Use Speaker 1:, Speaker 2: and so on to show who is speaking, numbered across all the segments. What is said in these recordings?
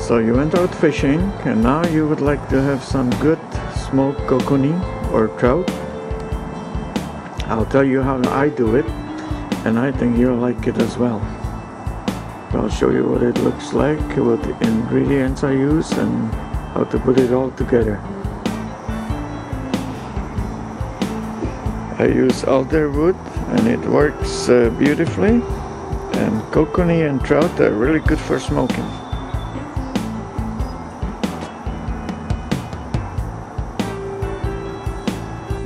Speaker 1: So you went out fishing and now you would like to have some good smoked kokanee or trout. I'll tell you how I do it, and I think you'll like it as well. I'll show you what it looks like, what the ingredients I use, and how to put it all together. I use alder wood and it works beautifully, and kokanee and trout are really good for smoking.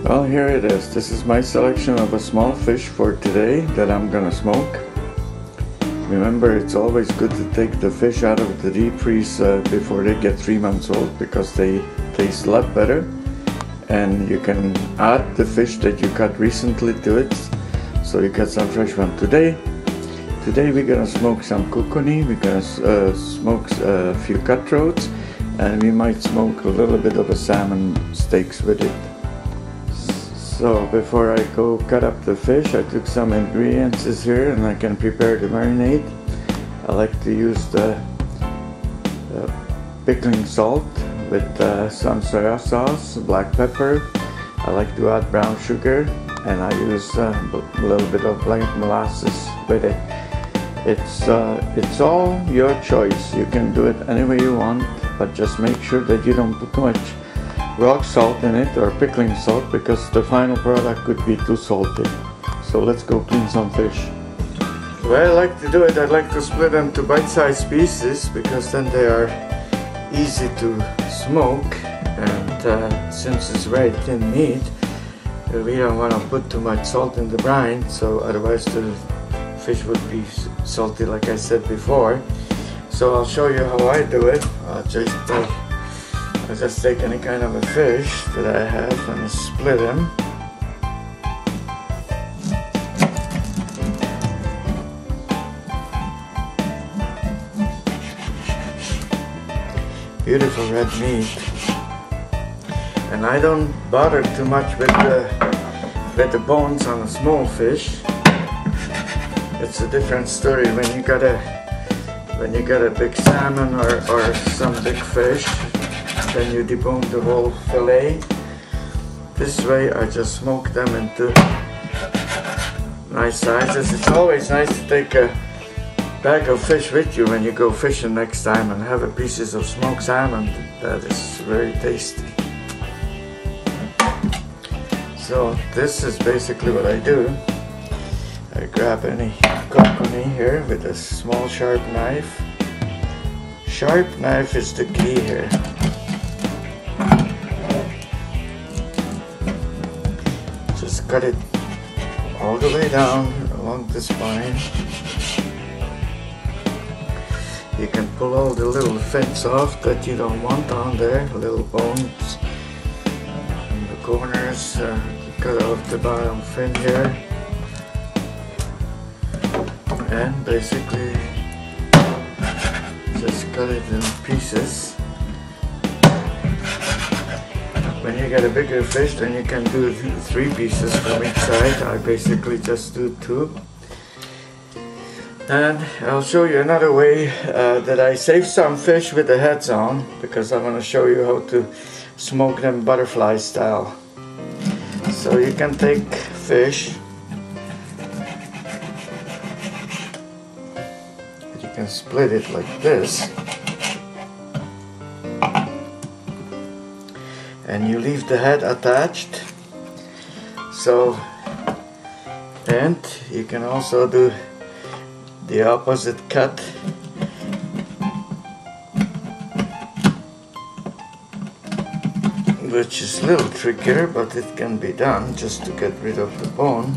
Speaker 1: Well, here it is. This is my selection of a small fish for today that I'm gonna smoke. Remember, it's always good to take the fish out of the deep freeze before they get 3 months old, because they taste a lot better, and you can add the fish that you got recently to it, so you get some fresh one. Today we're gonna smoke some kokanee, we're gonna smoke a few cutthroats, and we might smoke a little bit of a salmon steaks with it. So before I go cut up the fish, I took some ingredients here and I can prepare the marinade. I like to use the pickling salt with some soya sauce, black pepper. I like to add brown sugar, and I use a little bit of black molasses with it. It's all your choice. You can do it any way you want, but just make sure that you don't put too much rock salt in it or pickling salt, because the final product could be too salty. So let's go clean some fish. The way I like to do it, I like to split them to bite-sized pieces, because then they are easy to smoke, and since it's very thin meat, we don't want to put too much salt in the brine, so otherwise the fish would be salty, like I said before. So I'll show you how I do it. I just take any kind of a fish that I have and split them. Beautiful red meat. And I don't bother too much with the bones on a small fish. It's a different story when you got a big salmon or some big fish. Then you debone the whole fillet. This way I just smoke them into nice sizes. It's always nice to take a bag of fish with you when you go fishing next time and have a pieces of smoked salmon. That is very tasty. So this is basically what I do. I grab any kokanee here with a small sharp knife. Sharp knife is the key here. Just cut it all the way down along the spine. You can pull all the little fins off that you don't want on there, little bones in the corners. Cut off the bottom fin here, and basically just cut it in pieces. When you get a bigger fish, then you can do 3 pieces from each side. I basically just do 2. And I'll show you another way that I save some fish with the heads on, because I want to show you how to smoke them butterfly style. So you can take fish, you can split it like this, and you leave the head attached. So, and you can also do the opposite cut. Which is a little trickier, but it can be done just to get rid of the bone.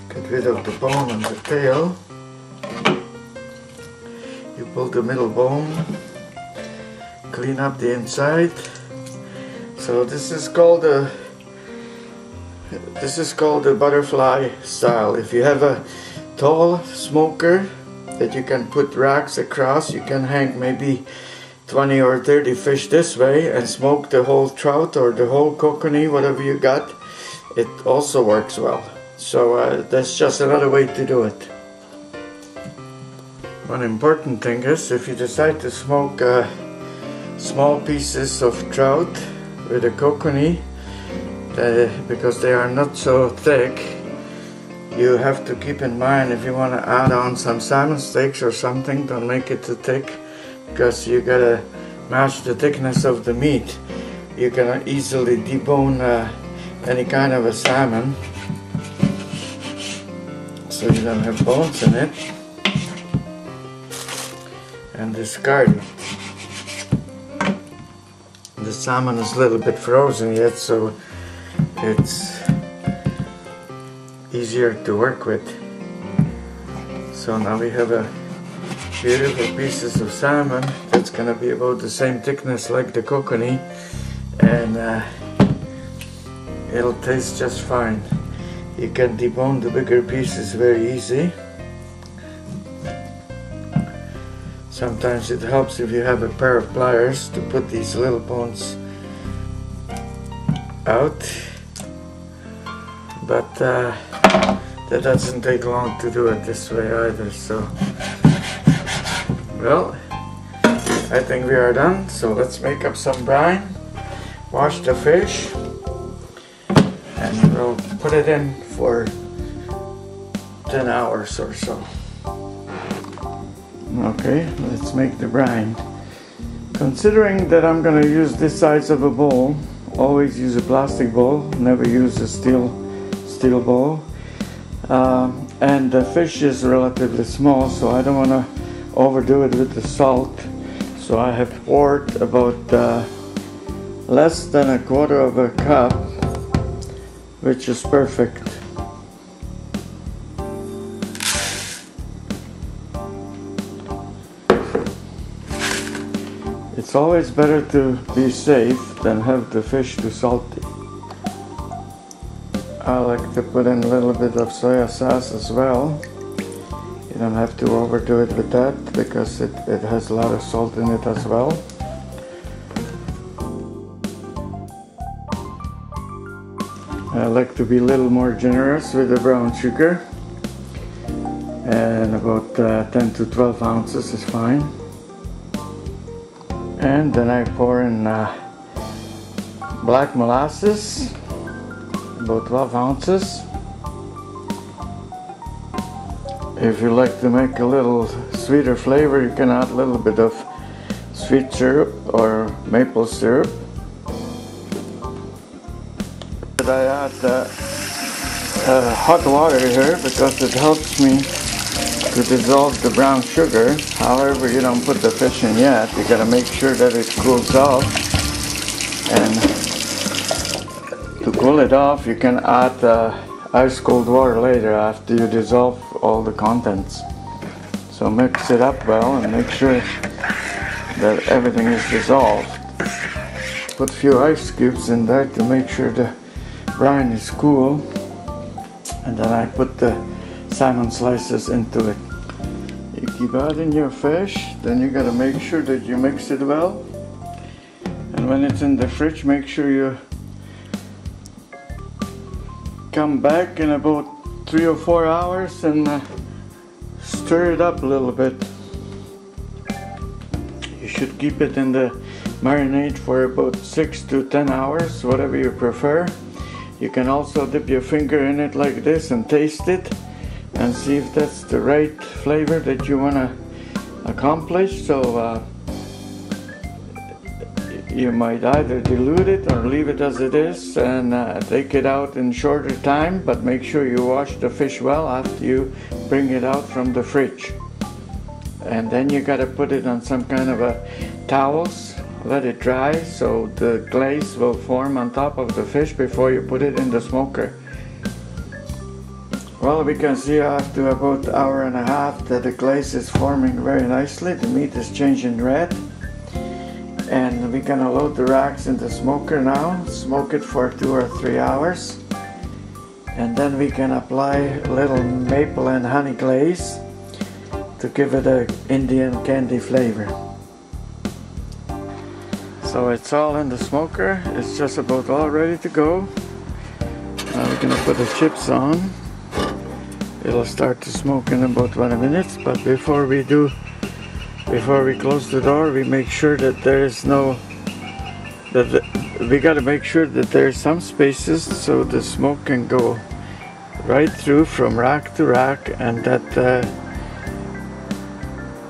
Speaker 1: Get rid of the bone and the tail. You pull the middle bone, clean up the inside. So this is called the butterfly style. If you have a tall smoker that you can put racks across, you can hang maybe 20 or 30 fish this way and smoke the whole trout or the whole kokanee, whatever you got, it also works well. So that's just another way to do it. One important thing is, if you decide to smoke small pieces of trout with a Kokanee, because they are not so thick, you have to keep in mind, if you want to add on some salmon steaks or something, don't make it too thick, because you gotta match the thickness of the meat. You can easily debone any kind of a salmon, so you don't have bones in it, and discard it. The salmon is a little bit frozen yet, so it's easier to work with. So now we have a beautiful pieces of salmon that's gonna be about the same thickness like the Kokanee, and it'll taste just fine. You can debone the bigger pieces very easy. Sometimes it helps if you have a pair of pliers to put these little bones out, but that doesn't take long to do it this way either. So, well, I think we are done, so let's make up some brine, wash the fish, and we'll put it in for 10 hours or so. Okay, let's make the brine. Considering that I'm going to use this size of a bowl, always use a plastic bowl, never use a steel bowl. And the fish is relatively small, so I don't want to overdo it with the salt. So I have poured about less than a quarter of a cup, which is perfect. It's always better to be safe than have the fish too salty. I like to put in a little bit of soy sauce as well. You don't have to overdo it with that, because it has a lot of salt in it as well. I like to be a little more generous with the brown sugar, and about 10 to 12 ounces is fine. And then I pour in black molasses, about 12 ounces. If you like to make a little sweeter flavor, you can add a little bit of sweet syrup or maple syrup. But I add hot water here because it helps me to dissolve the brown sugar. However, you don't put the fish in yet. You gotta make sure that it cools off, and to cool it off you can add ice cold water later after you dissolve all the contents. So mix it up well and make sure that everything is dissolved. Put a few ice cubes in there to make sure the brine is cool, and then I put the salmon slices into it. You keep adding your fish, then you gotta make sure that you mix it well, and when it's in the fridge, make sure you come back in about 3 or 4 hours and stir it up a little bit. You should keep it in the marinade for about 6 to 10 hours, whatever you prefer. You can also dip your finger in it like this and taste it and see if that's the right flavor that you want to accomplish. So you might either dilute it or leave it as it is and take it out in shorter time, but make sure you wash the fish well after you bring it out from the fridge. And then you got to put it on some kind of a towels, let it dry so the glaze will form on top of the fish before you put it in the smoker. Well, we can see after about an hour and a half that the glaze is forming very nicely. The meat is changing red. And we're gonna load the racks in the smoker now, smoke it for 2 or 3 hours. And then we can apply a little maple and honey glaze to give it an Indian candy flavor. So it's all in the smoker, it's just about all ready to go. Now we're gonna put the chips on. It'll start to smoke in about 20 minutes, but before we close the door, we make sure that there is no, we gotta make sure that there's some spaces so the smoke can go right through from rack to rack, and that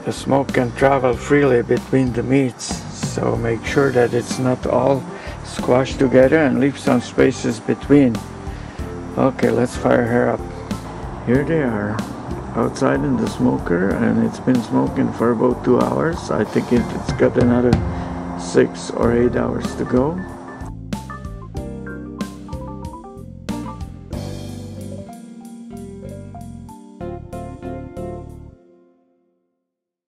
Speaker 1: the smoke can travel freely between the meats. So make sure that it's not all squashed together and leave some spaces between. Okay, let's fire her up. Here they are, outside in the smoker, and it's been smoking for about 2 hours. I think it's got another 6 or 8 hours to go.